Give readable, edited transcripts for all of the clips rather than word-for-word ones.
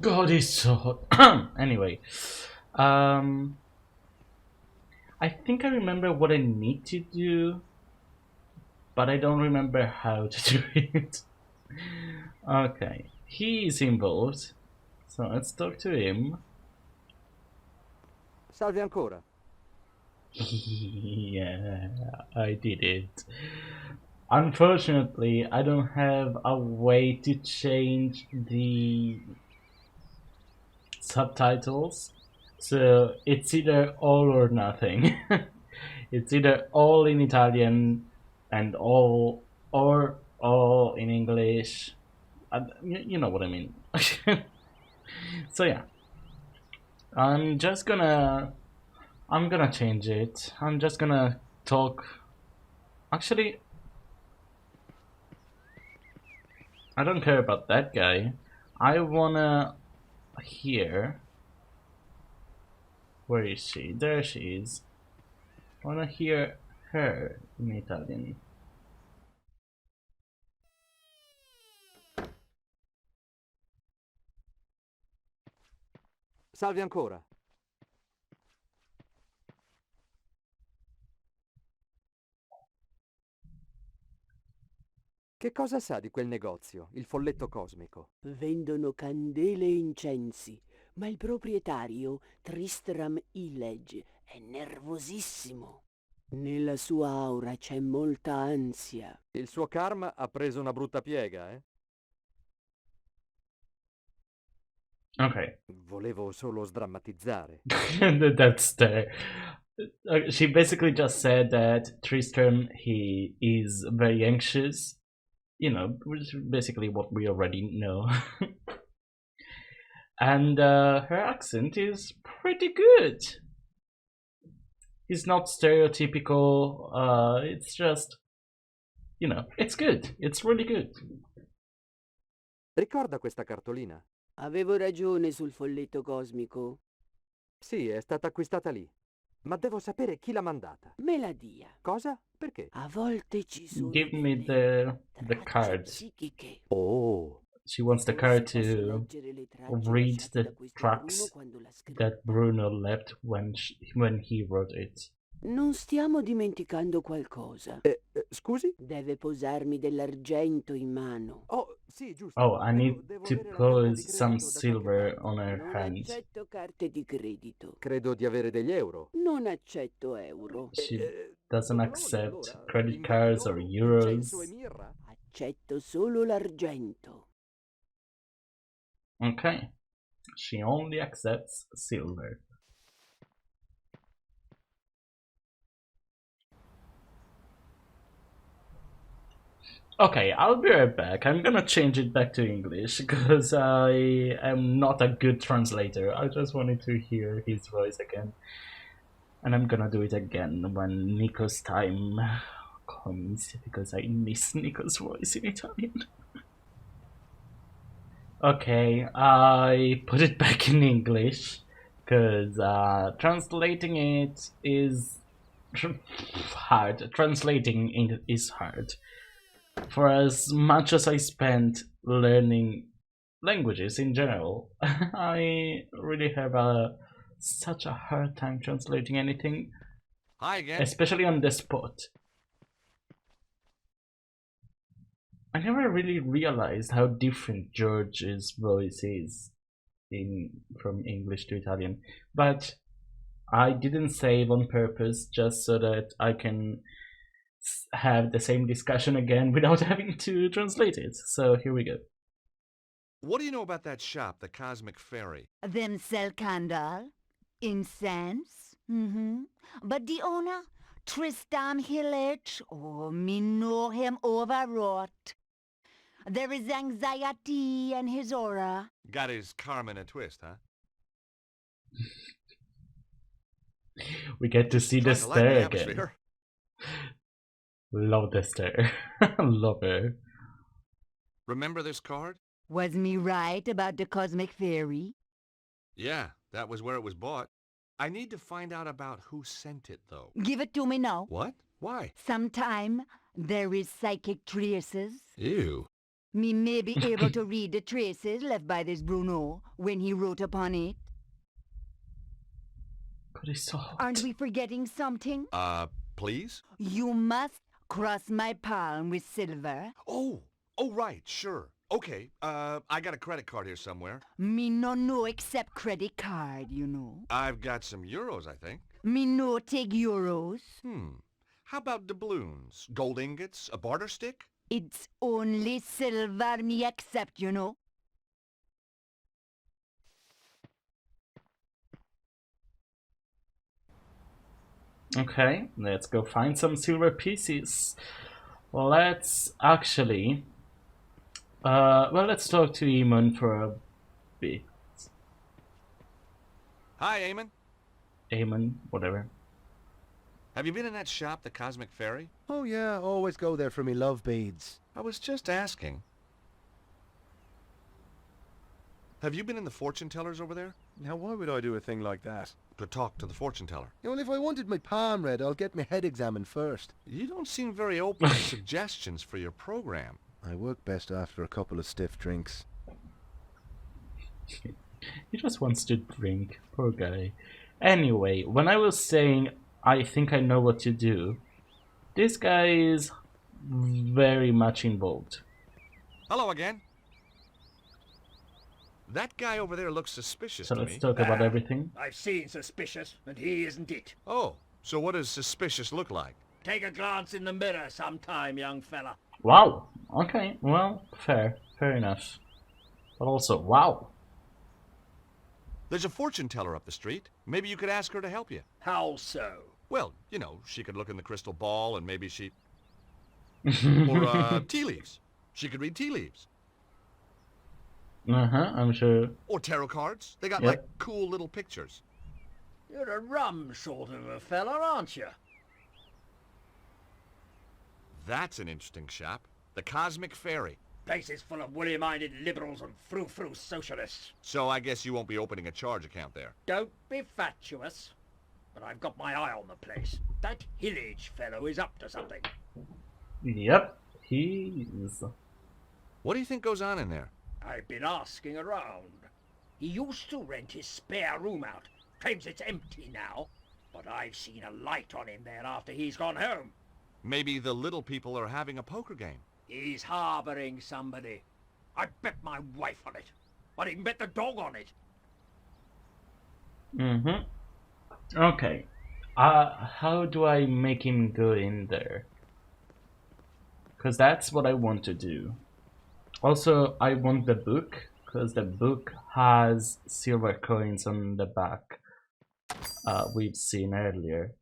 God, it's so hot. Anyway, um, I think I remember what I need to do, but I don't remember how to do it. Okay, he is involved, so let's talk to him. Salve ancora. Yeah, I did it. Unfortunately, I don't have a way to change the subtitles, so it's either all or nothing. It's either all in Italian and all or all in English. You know what I mean. So yeah, I'm just gonna I'm gonna change it. I'm just gonna talk. Actually, I don't care about that guy. I wanna hear. Where is she? There she is. I wanna hear her in Italian. Salve ancora. Che cosa sa di quel negozio, il folletto cosmico? Vendono candele e incensi, ma il proprietario, Tristram Illeg, è nervosissimo. Nella sua aura c'è molta ansia. Il suo karma ha preso una brutta piega, eh? Okay. Volevo solo sdrammatizzare. That's the. She basically just said that Tristram he is very anxious. You know, which is basically what we already know. And her accent is pretty good. It's not stereotypical. It's just, you know, it's good. It's really good. Ricorda questa cartolina? Avevo ragione sul folletto cosmico. Sì, è stata acquistata lì. Ma devo sapere chi l'ha mandata. Me la dia. Cosa? Perché? A volte ci sono Give me delle the tracce card. psichiche. Oh, She wants the Forse card posso to leggere le tracce read lasciate da the questo Bruno tracks quando l'ha that scritta. Bruno left when he wrote it. Non stiamo dimenticando qualcosa. scusi? Deve posarmi dell'argento in mano. Oh, sì, giusto. Oh, I need Devo to avere la carta di pose some credito da qualche silver parte. on her Non hand. accetto carte di credito. Credo di avere degli euro. Non accetto euro. She doesn't Dovrò accept allora? credit Lingotti cards or d'oro, euros. incenso e mirra? Accetto solo l'argento. Okay. She only accepts silver. Okay, I'll be right back. I'm gonna change it back to English because I am not a good translator. I just wanted to hear his voice again. And I'm gonna do it again when Nico's time comes because I miss Nico's voice in Italian. Okay, I put it back in English because translating it is hard. Translating is hard. For as much as I spent learning languages in general, I really have such a hard time translating anything, Hi again. especially on the spot. I never really realized how different George's voice is from English to Italian, but I didn't save on purpose just so that I can have the same discussion again without having to translate it. So here we go. What do you know about that shop, the Cosmic Fairy? Them sell candle, incense, But the owner, Tristan Hillage, oh, me know him overwrought. There is anxiety in his aura. Got his karma in a twist, huh? We get to see the Trying to lighten stare the again. atmosphere. Love the stare. Love her. Remember this card? Was me right about the cosmic fairy? Yeah, that was where it was bought. I need to find out about who sent it, though. Give it to me now. What? Why? Sometime there is psychic traces. Ew. Me may be able to read the traces left by this Bruno when he wrote upon it. God, he's so hot. Aren't we forgetting something? Please? You must cross my palm with silver. Oh, right, sure. Okay, I got a credit card here somewhere. Me no know except credit card, you know. I've got some euros, I think. Me no take euros. How about doubloons? Gold ingots? A barter stick? It's only silver me accept, you know. Okay, let's go find some silver pieces. Let's actually... well, let's talk to Eamon for a bit. Hi, Eamon. Eamon, whatever. Have you been in that shop, the Cosmic Fairy? Oh yeah, always go there for me love beads. I was just asking. Have you been in the fortune tellers over there? Now why would I do a thing like that? To talk to the fortune teller. Well, if I wanted my palm read, I'll get my head examined first. You don't seem very open to suggestions for your program. I work best after a couple of stiff drinks. He just wants to drink, poor guy. Anyway, when I was saying I think I know what to do, this guy is very much involved. Hello again. That guy over there looks suspicious So to let's me. talk about everything. I've seen suspicious, and he isn't it. Oh, so what does suspicious look like? Take a glance in the mirror sometime, young fella. Wow. Okay, well, fair enough. But also, wow. There's a fortune teller up the street. Maybe you could ask her to help you. How so? Well, you know, she could look in the crystal ball and maybe she... or, tea leaves. She could read tea leaves. I'm sure. Or tarot cards. They got, Yep. like, cool little pictures. You're a rum sort of a fella, aren't you? That's an interesting shop. The Cosmic Fairy. Place is full of woolly-minded liberals and frou-frou socialists. So I guess you won't be opening a charge account there. Don't be fatuous. But I've got my eye on the place. That Hillage fellow is up to something. Yep, he is. What do you think goes on in there? I've been asking around. He used to rent his spare room out. Claims it's empty now. But I've seen a light on him there after he's gone home. Maybe the little people are having a poker game. He's harboring somebody. I bet my wife on it. I'd even bet the dog on it. Okay. How do I make him go in there? Because that's what I want to do. Also, I want the book, because the book has silver coins on the back. We've seen earlier.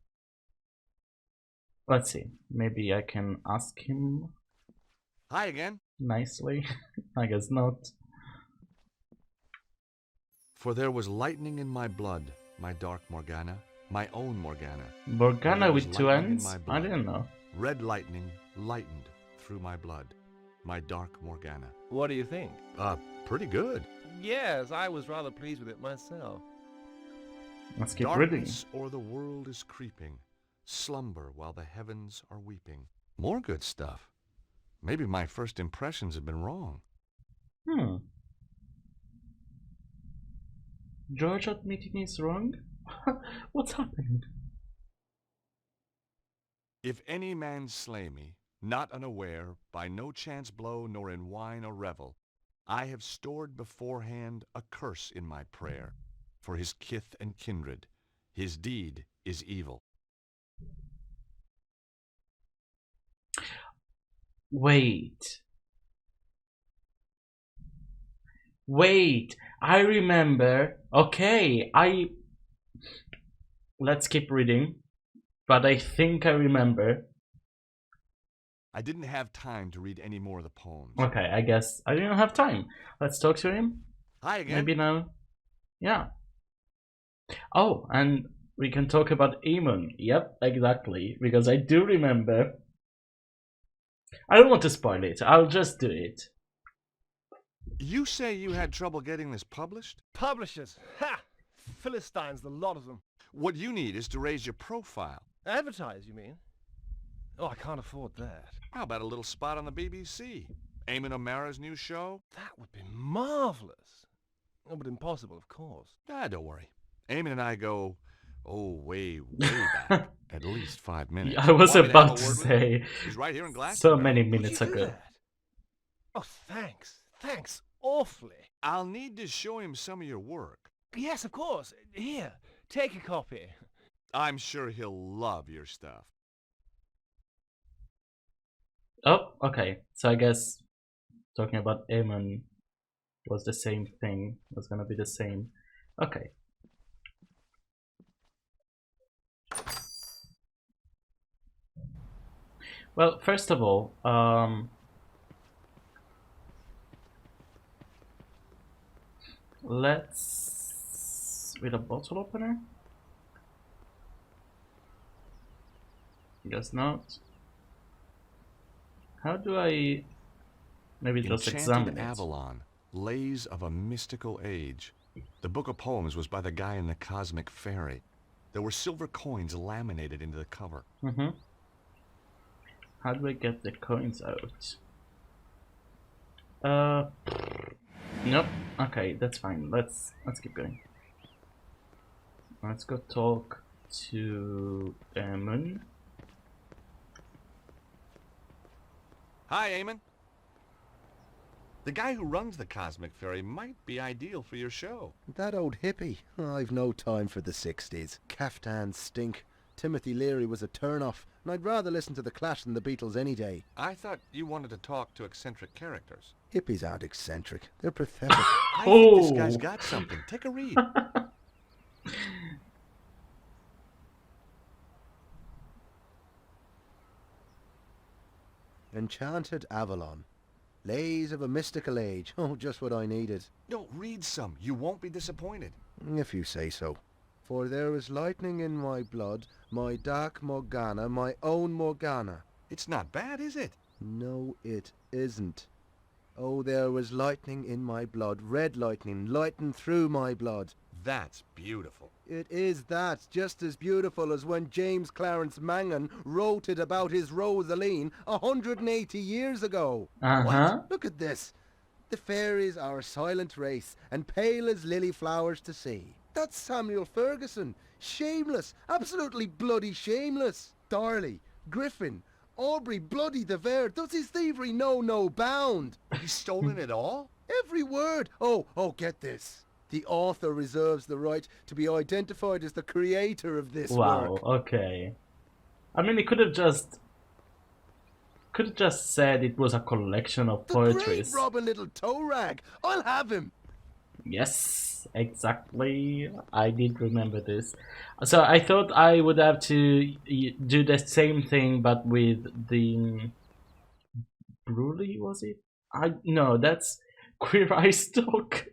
Let's see. Maybe I can ask him Hi again. nicely. I guess not. For there was lightning in my blood, my dark Morgana, my own Morgana. Morgana There was with two lightning in ends? my I blood. didn't know. Red lightning lightened through my blood, my dark Morgana. What do you think? Pretty good. Yes, I was rather pleased with it myself. Let's keep reading. Darkness o'er the world is creeping, slumber while the heavens are weeping. More good stuff. Maybe my first impressions have been wrong. George admitting he's wrong? What's happening? If any man slay me, not unaware, by no chance blow nor in wine or revel, I have stored beforehand a curse in my prayer, for his kith and kindred. His deed is evil. Wait, I remember. Okay, let's keep reading. But I think I remember. I didn't have time to read any more of the poems. Okay, I guess I didn't have time. Let's talk to him. Hi again. Maybe now. Yeah. Oh, and we can talk about Eamon. Yep, exactly. Because I do remember. I don't want to spoil it. I'll just do it. You say you had trouble getting this published? Publishers! Ha! Philistines, the lot of them. What you need is to raise your profile. Advertise, you mean? Oh, I can't afford that. How about a little spot on the BBC? Eamon O'Mara's new show? That would be marvelous. Oh, but impossible, of course. Ah, don't worry. Eamon and I go, way back. At least 5 minutes. I was Want me to have about a to word with him? say He's right here in so Glastonbury. many Would you minutes do ago. that? Oh, thanks. Thanks awfully. I'll need to show him some of your work. Yes, of course. Here, take a copy. I'm sure he'll love your stuff. Oh, okay. So I guess talking about Eamon was the same thing. Was gonna be the same. Okay. Well, first of all, let's with a bottle opener. Guess not. How do I maybe just examine Enchanted it? Avalon, Lays of a Mystical Age. The book of poems was by the guy in the Cosmic Fairy. There were silver coins laminated into the cover. How do I get the coins out? Nope. Okay, that's fine. Let's keep going. Let's go talk to Eamon. Hi, Eamon. The guy who runs the Cosmic Fairy might be ideal for your show. That old hippie. I've no time for the 60s. Caftans stink. Timothy Leary was a turn-off, and I'd rather listen to The Clash than the Beatles any day. I thought you wanted to talk to eccentric characters. Hippies aren't eccentric. They're pathetic. I think this guy's got something. Take a read. Enchanted Avalon. Lays of a Mystical Age. Oh, just what I needed. No, read some. You won't be disappointed. If you say so. For there is lightning in my blood, my dark Morgana, my own Morgana. It's not bad, is it? No, it isn't. Oh, there was lightning in my blood, red lightning, lighting through my blood. That's beautiful. It is that, just as beautiful as when James Clarence Mangan wrote it about his Rosaline 180 years ago. What? Look at this. The fairies are a silent race, and pale as lily flowers to see. That's Samuel Ferguson. Shameless, absolutely bloody shameless. Darley, Griffin, Aubrey bloody de Vere, does his thievery know no bound? He's stolen it all? Every word. Oh, get this. The author reserves the right to be identified as the creator of this work. Wow, okay. I mean, he could have just said it was a collection of The poetries. great Robin Little Toe Rag. I'll have him. Yes, exactly. I did remember this. So I thought I would have to do the same thing, but with the bruley, was it? No, that's Queer Eye Stalk.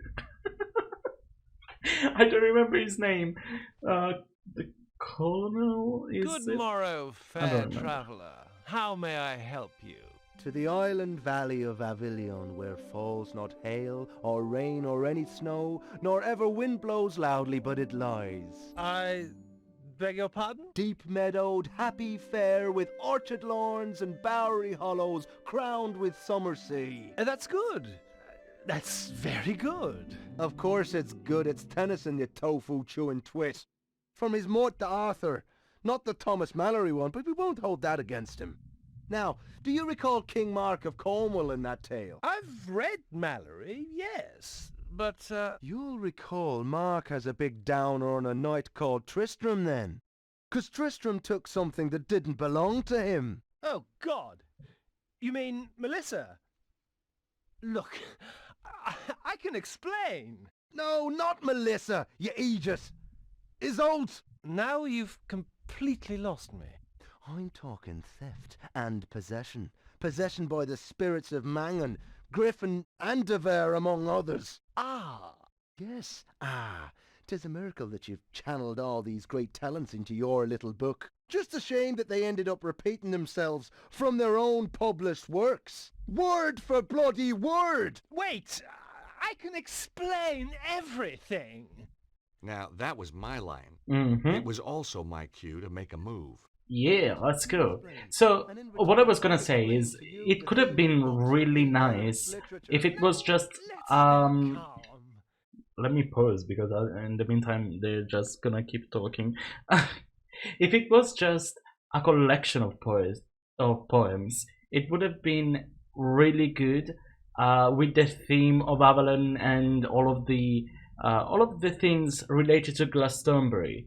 I don't remember his name. The Colonel is Good it? morrow, I don't fair remember. traveller. How may I help you? To the island valley of Avilion, where falls not hail, or rain, or any snow, nor ever wind blows loudly, but it lies. I beg your pardon? Deep meadowed, happy fair, with orchard lawns and bowery hollows, crowned with summer sea. That's good. That's very good. Of course it's good. It's Tennyson, you tofu-chewing twit. From his Mort to Arthur. Not the Thomas Mallory one, but we won't hold that against him. Now, do you recall King Mark of Cornwall in that tale? I've read Mallory, yes, but, You'll recall Mark has a big downer on a knight called Tristram then. 'Cause Tristram took something that didn't belong to him. Oh, God. You mean Melissa? Look, I can explain. No, not Melissa, you idiot. Isolde. Now you've completely lost me. I'm talking theft and possession. Possession by the spirits of Mangan, Griffin and de Vere, among others. Ah. Yes, 'tis a miracle that you've channeled all these great talents into your little book. Just a shame that they ended up repeating themselves from their own published works. Word for bloody word! Wait, I can explain everything. Now, that was my line. Mm-hmm. It was also my cue to make a move. Yeah, let's go. So, what I was gonna say is, it could have been really nice if it was just, um, let me pause because in the meantime they're just gonna keep talking. If it was just a collection of poems, it would have been really good, with the theme of Avalon and all of the things related to Glastonbury.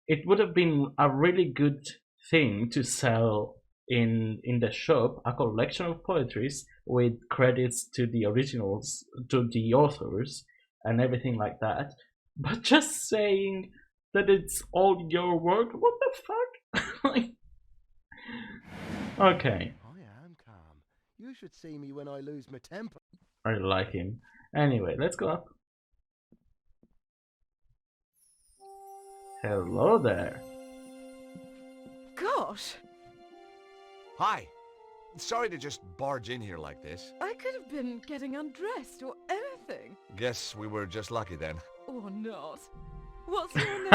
It would have been a really good thing to sell in the shop, a collection of poetries with credits to the originals, to the authors, and everything like that. But just saying that it's all your work, what the fuck? Like, okay, I am calm. You should see me when I lose my temper. I like him. Anyway, let's go up. Hello there. Gosh, Hi. Sorry to just barge in here like this. I could have been getting undressed or anything. Guess we were just lucky then. Or not. What's your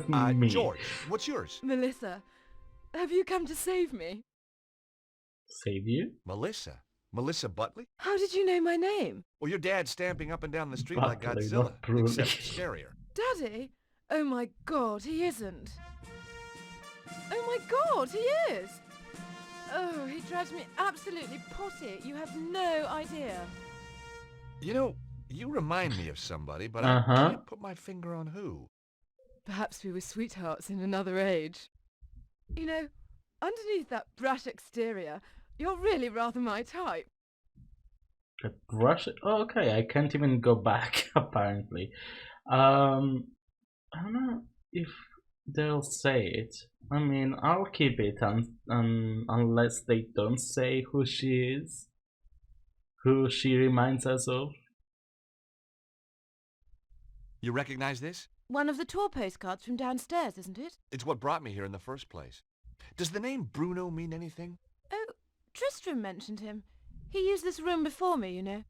name? Me. George, what's yours? Melissa. Have you come to save me? Save you? Melissa. Melissa Butley? How did you know my name? Well, your dad's stamping up and down the street like Butley, Godzilla, not bruley. except scarier. Daddy? Oh my god, he isn't. Oh my god, he is! Oh, he drives me absolutely potty. You have no idea. You know, you remind me of somebody, but Uh-huh. I can't put my finger on who. Perhaps we were sweethearts in another age. You know, underneath that brash exterior, you're really rather my type. A brush? Oh, okay, I can't even go back, apparently. I don't know if they'll say it. I mean, I'll keep it unless they don't say who she is. Who she reminds us of. You recognize this? One of the tour postcards from downstairs, isn't it? It's what brought me here in the first place. Does the name Bruno mean anything? Oh, Tristram mentioned him. He used this room before me, you know.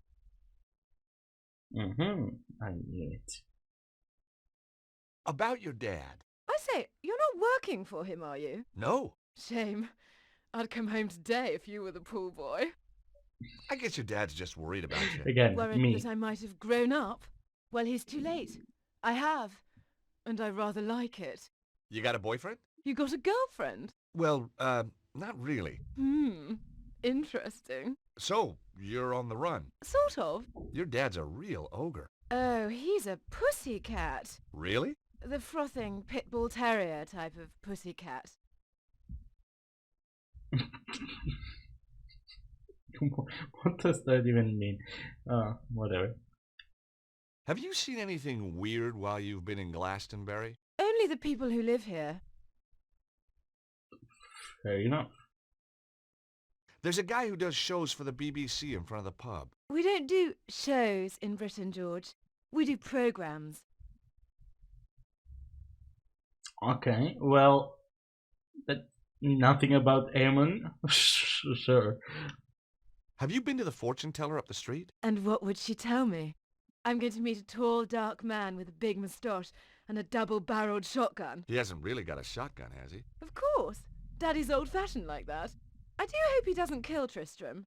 I knew it. About your dad. I say, you're not working for him, are you? No. Shame. I'd come home today if you were the pool boy. I guess your dad's just worried about you. Again, Worried me. that I might have grown up? Well, he's too late. I have. And I rather like it. You got a boyfriend? You got a girlfriend? Well, not really. Interesting. So, you're on the run. Sort of. Your dad's a real ogre. Oh, he's a pussycat. Really? The frothing pit bull terrier type of pussycat. What does that even mean? Whatever. Have you seen anything weird while you've been in Glastonbury? Only the people who live here. Fair enough. There's a guy who does shows for the BBC in front of the pub. We don't do shows in Britain, George. We do programmes. Okay, well, that nothing about Aemon. Sure. Have you been to the fortune teller up the street? And what would she tell me? I'm going to meet a tall, dark man with a big moustache and a double-barreled shotgun. He hasn't really got a shotgun, has he? Of course. Daddy's old-fashioned like that. I do hope he doesn't kill Tristram.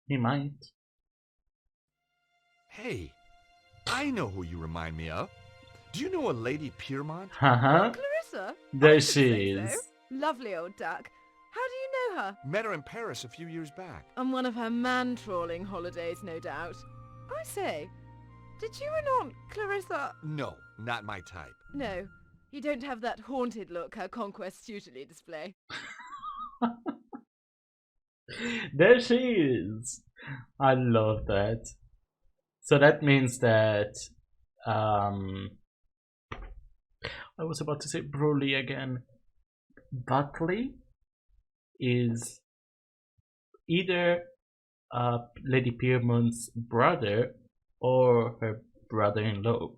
He might. Hey, I know who you remind me of. Do you know a Lady Piermont? Haha. Clarissa? There I should she say is. so. Lovely old duck. How do you know her? Met her in Paris a few years back. On one of her man-trawling holidays, no doubt. I say, did you and Aunt Clarissa... No, not my type. No, you don't have that haunted look her conquests usually display. There she is. I love that. So that means that I was about to say Bruley again. Butley is either Lady Piermont's brother or her brother-in-law.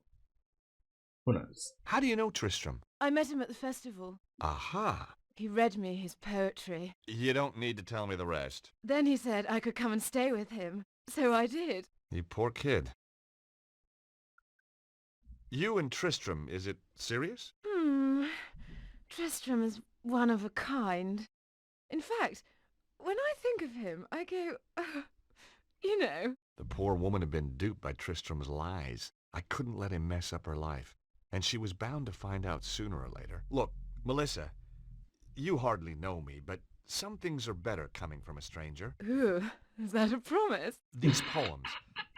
Who knows? How do you know Tristram? I met him at the festival. Aha. He read me his poetry. You don't need to tell me the rest. Then he said I could come and stay with him. So I did. You poor kid. You and Tristram, is it serious? Tristram is one of a kind. In fact, when I think of him, I go, you know. The poor woman had been duped by Tristram's lies. I couldn't let him mess up her life, and she was bound to find out sooner or later. Look, Melissa, you hardly know me, but some things are better coming from a stranger. Ooh, is that a promise? These poems,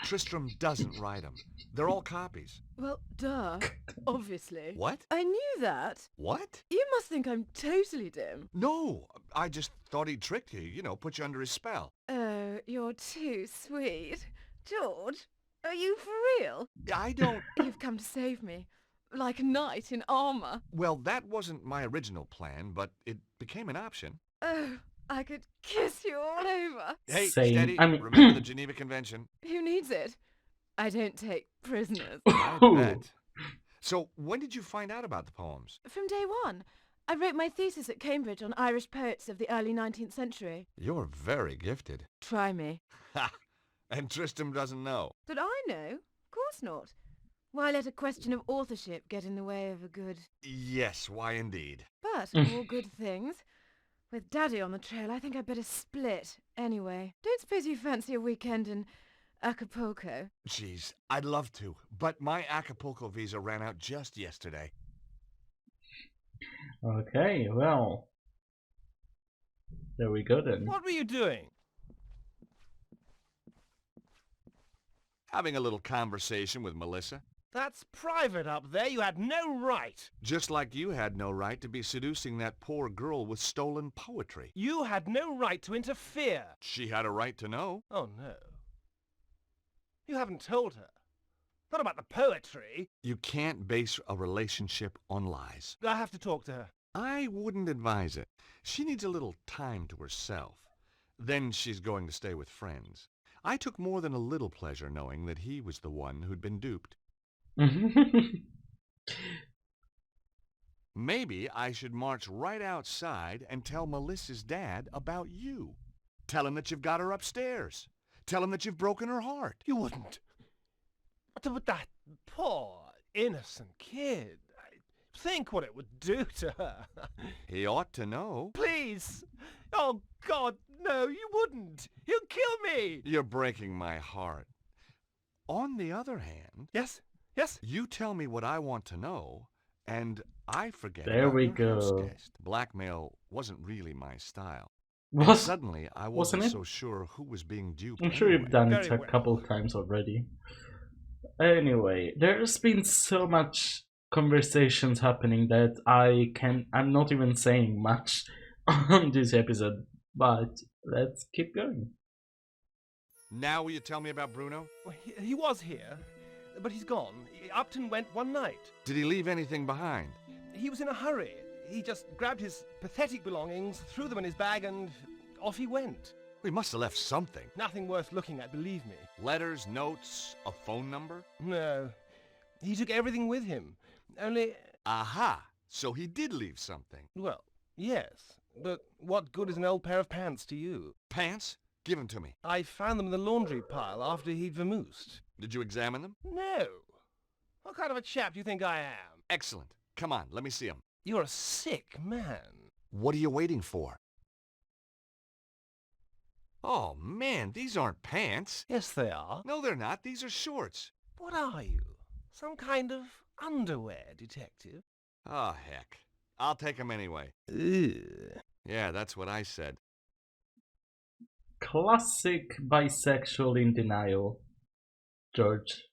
Tristram doesn't write them. They're all copies. Well, duh. Obviously. What? I knew that. What? You must think I'm totally dim. No, I just thought he'd tricked you, put you under his spell. Oh, you're too sweet. George, are you for real? I don't... You've come to save me. Like a knight in armour. Well, that wasn't my original plan, but it became an option. Oh, I could kiss you all over. Hey, Same. steady. I mean- Remember the Geneva Convention? Who needs it? I don't take prisoners. I bet. So, when did you find out about the poems? From day one. I wrote my thesis at Cambridge on Irish poets of the early 19th century. You're very gifted. Try me. Ha! And Tristram doesn't know. Did I know? Of course not. Why let a question of authorship get in the way of a good... Yes, why indeed. But all good things. With Daddy on the trail, I think I'd better split. Anyway, don't suppose you fancy a weekend in Acapulco? Jeez, I'd love to, but my Acapulco visa ran out just yesterday. Okay, well. There we go then. What were you doing? Having a little conversation with Melissa. That's private up there. You had no right. Just like you had no right to be seducing that poor girl with stolen poetry. You had no right to interfere. She had a right to know. Oh, no. You haven't told her. Not about the poetry. You can't base a relationship on lies. I have to talk to her. I wouldn't advise it. She needs a little time to herself. Then she's going to stay with friends. I took more than a little pleasure knowing that he was the one who'd been duped. Maybe I should march right outside and tell Melissa's dad about you. Tell him that you've got her upstairs. Tell him that you've broken her heart. You wouldn't. But that poor, innocent kid. Think what it would do to her. He ought to know. Please. Oh, God, no, you wouldn't. He'll kill me. You're breaking my heart. On the other hand... Yes? Yes? You tell me what I want to know, and I forget There about we your house go. guest. Blackmail wasn't really my style. Was, Suddenly, I wasn't wasn't it? so sure who was being duped. I'm sure anyway. you've done it Very a well. couple of times already. Anyway, there's been so much conversations happening that I'm not even saying much on this episode, but let's keep going. Now will you tell me about Bruno? Well, he was here, but he's gone. Upton went one night. Did he leave anything behind? He was in a hurry. He just grabbed his pathetic belongings, threw them in his bag, and off he went. He must have left something. Nothing worth looking at, believe me. Letters, notes, a phone number? No. He took everything with him. Only, Aha! So he did leave something. well, yes. But what good is an old pair of pants to you? Pants? Give them to me. I found them in the laundry pile after he'd vamoosed. Did you examine them? No. What kind of a chap do you think I am? Excellent. Come on, let me see them. You're a sick man. What are you waiting for? Oh, man, these aren't pants. Yes, they are. No, they're not. These are shorts. What are you? Some kind of underwear detective? Oh, heck. I'll take them anyway. Ugh. Yeah, that's what I said. Classic bisexual in denial, George.